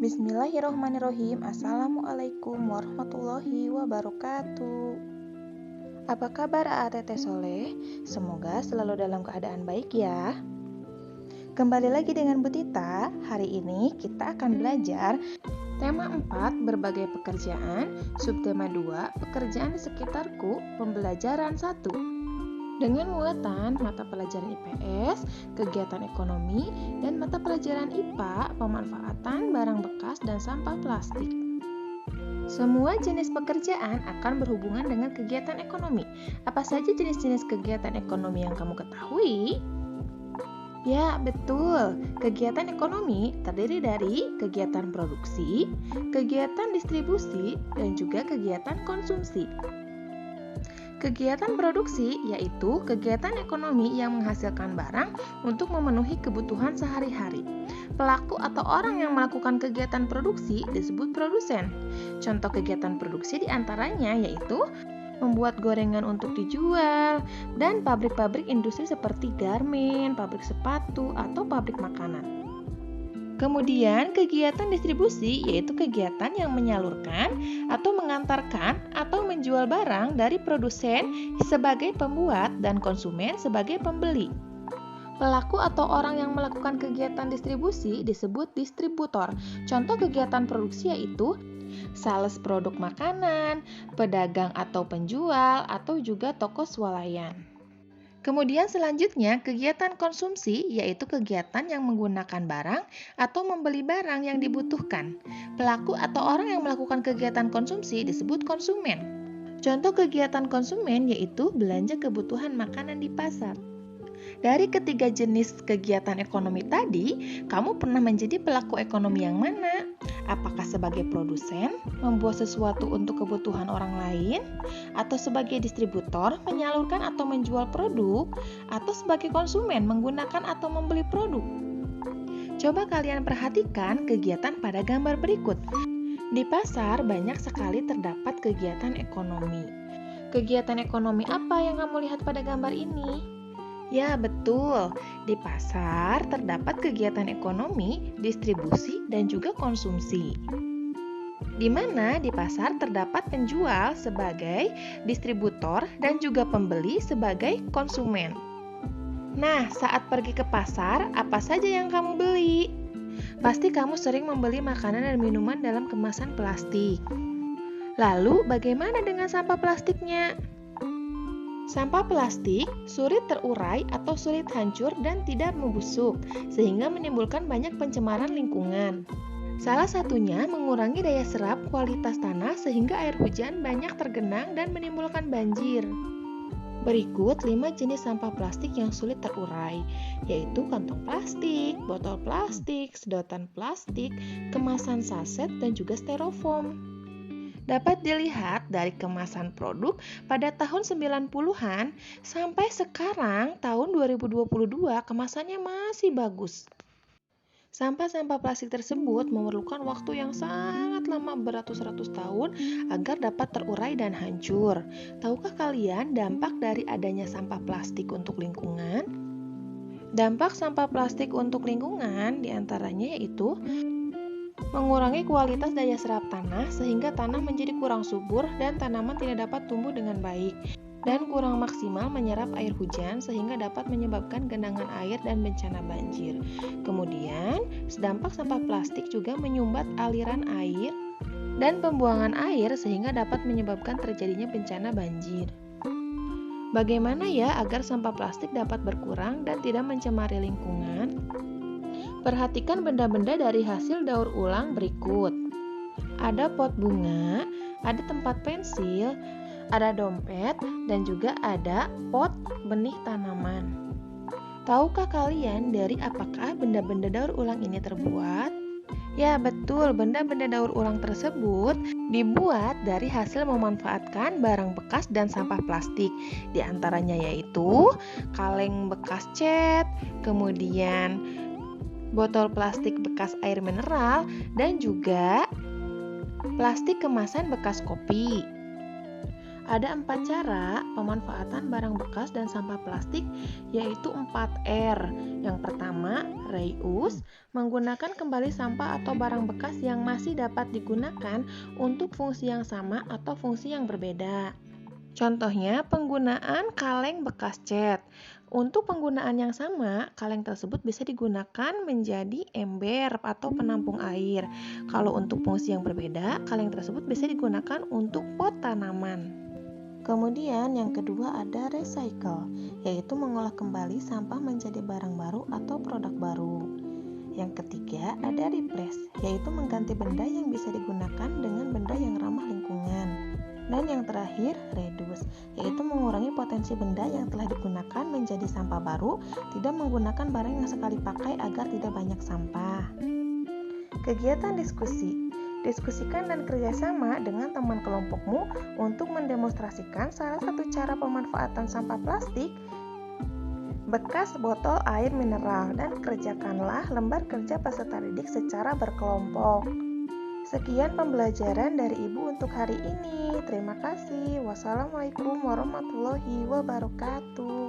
Bismillahirrohmanirrohim. Assalamualaikum warahmatullahi wabarakatuh. Apa kabar Teteh Soleh? Semoga selalu dalam keadaan baik ya. Kembali lagi dengan Bu Tita. Hari ini kita akan belajar tema 4, berbagai pekerjaan, subtema 2, pekerjaan di sekitarku, pembelajaran 1. Dengan muatan mata pelajaran IPS, kegiatan ekonomi, dan mata pelajaran IPA, pemanfaatan barang bekas dan sampah plastik. Semua jenis pekerjaan akan berhubungan dengan kegiatan ekonomi. Apa saja jenis-jenis kegiatan ekonomi yang kamu ketahui? Ya, betul. Kegiatan ekonomi terdiri dari kegiatan produksi, kegiatan distribusi, dan juga kegiatan konsumsi. Kegiatan produksi yaitu kegiatan ekonomi yang menghasilkan barang untuk memenuhi kebutuhan sehari-hari. Pelaku atau orang yang melakukan kegiatan produksi disebut produsen. Contoh kegiatan produksi diantaranya yaitu membuat gorengan untuk dijual, dan pabrik-pabrik industri seperti garmen, pabrik sepatu, atau pabrik makanan. Kemudian kegiatan distribusi yaitu kegiatan yang menyalurkan atau mengantarkan atau menjual barang dari produsen sebagai pembuat dan konsumen sebagai pembeli. Pelaku atau orang yang melakukan kegiatan distribusi disebut distributor. Contoh kegiatan produksi yaitu sales produk makanan, pedagang atau penjual, atau juga toko swalayan. Kemudian selanjutnya, kegiatan konsumsi yaitu kegiatan yang menggunakan barang atau membeli barang yang dibutuhkan. Pelaku atau orang yang melakukan kegiatan konsumsi disebut konsumen. Contoh kegiatan konsumen yaitu belanja kebutuhan makanan di pasar. Dari ketiga jenis kegiatan ekonomi tadi, kamu pernah menjadi pelaku ekonomi yang mana? Apakah sebagai produsen, membuat sesuatu untuk kebutuhan orang lain, atau sebagai distributor, menyalurkan atau menjual produk, atau sebagai konsumen, menggunakan atau membeli produk? Coba kalian perhatikan kegiatan pada gambar berikut. Di pasar banyak sekali terdapat kegiatan ekonomi. Kegiatan ekonomi apa yang kamu lihat pada gambar ini? Ya, betul. Di pasar terdapat kegiatan ekonomi, distribusi, dan juga konsumsi. Di mana di pasar terdapat penjual sebagai distributor dan juga pembeli sebagai konsumen. Nah, saat pergi ke pasar, apa saja yang kamu beli? Pasti kamu sering membeli makanan dan minuman dalam kemasan plastik. Lalu, bagaimana dengan sampah plastiknya? Sampah plastik sulit terurai atau sulit hancur dan tidak membusuk, sehingga menimbulkan banyak pencemaran lingkungan. Salah satunya mengurangi daya serap kualitas tanah sehingga air hujan banyak tergenang dan menimbulkan banjir. Berikut 5 jenis sampah plastik yang sulit terurai, yaitu kantong plastik, botol plastik, sedotan plastik, kemasan saset, dan juga styrofoam. Dapat dilihat dari kemasan produk pada tahun 90-an sampai sekarang tahun 2022 kemasannya masih bagus. Sampah-sampah plastik tersebut memerlukan waktu yang sangat lama beratus-ratus tahun agar dapat terurai dan hancur. Tahukah kalian dampak dari adanya sampah plastik untuk lingkungan? Dampak sampah plastik untuk lingkungan diantaranya yaitu mengurangi kualitas daya serap tanah sehingga tanah menjadi kurang subur dan tanaman tidak dapat tumbuh dengan baik, dan kurang maksimal menyerap air hujan sehingga dapat menyebabkan genangan air dan bencana banjir. Kemudian, dampak sampah plastik juga menyumbat aliran air dan pembuangan air sehingga dapat menyebabkan terjadinya bencana banjir. Bagaimana ya agar sampah plastik dapat berkurang dan tidak mencemari lingkungan? Perhatikan benda-benda dari hasil daur ulang berikut. Ada pot bunga, ada tempat pensil, ada dompet, dan juga ada pot benih tanaman. Tahukah kalian dari apakah benda-benda daur ulang ini terbuat? Ya, betul, benda-benda daur ulang tersebut dibuat dari hasil memanfaatkan barang bekas dan sampah plastik. Di antaranya yaitu kaleng bekas cat, kemudian botol plastik bekas air mineral, dan juga plastik kemasan bekas kopi. Ada 4 cara pemanfaatan barang bekas dan sampah plastik, yaitu 4R. Yang pertama, reuse, menggunakan kembali sampah atau barang bekas yang masih dapat digunakan untuk fungsi yang sama atau fungsi yang berbeda. Contohnya, penggunaan kaleng bekas cat. Untuk penggunaan yang sama, kaleng tersebut bisa digunakan menjadi ember atau penampung air. Kalau untuk fungsi yang berbeda, kaleng tersebut bisa digunakan untuk pot tanaman. Kemudian yang kedua ada recycle, yaitu mengolah kembali sampah menjadi barang baru atau produk baru. Yang ketiga ada replace, yaitu mengganti benda yang bisa digunakan dengan benda yang ramah lingkungan. Dan yang terakhir reduce, yaitu mengurangi potensi benda yang telah digunakan menjadi sampah baru, tidak menggunakan barang yang sekali pakai agar tidak banyak sampah. Kegiatan diskusi. Diskusikan dan kerjasama dengan teman kelompokmu untuk mendemonstrasikan salah satu cara pemanfaatan sampah plastik bekas botol air mineral dan kerjakanlah lembar kerja peserta didik secara berkelompok. Sekian pembelajaran dari Ibu untuk hari ini. Terima kasih. Wassalamualaikum warahmatullahi wabarakatuh.